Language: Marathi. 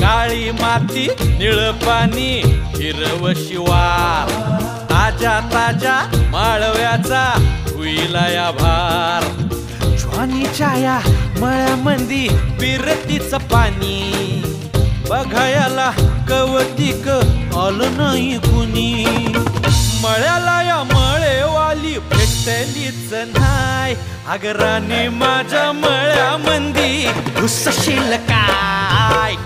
काळी माती निळ पाणी हिरव शिवार ताजा ताजा माळव्याचा हुईला या भार ज्वानीच्या या मळ्यामंदी पिरतीचं पाणी बघायला कवतिक आलं नाही कुणी मळ्याला या मळेवाली भेटलीच नाय अगराने माझ्या मळ्यामंदी घुसशील काय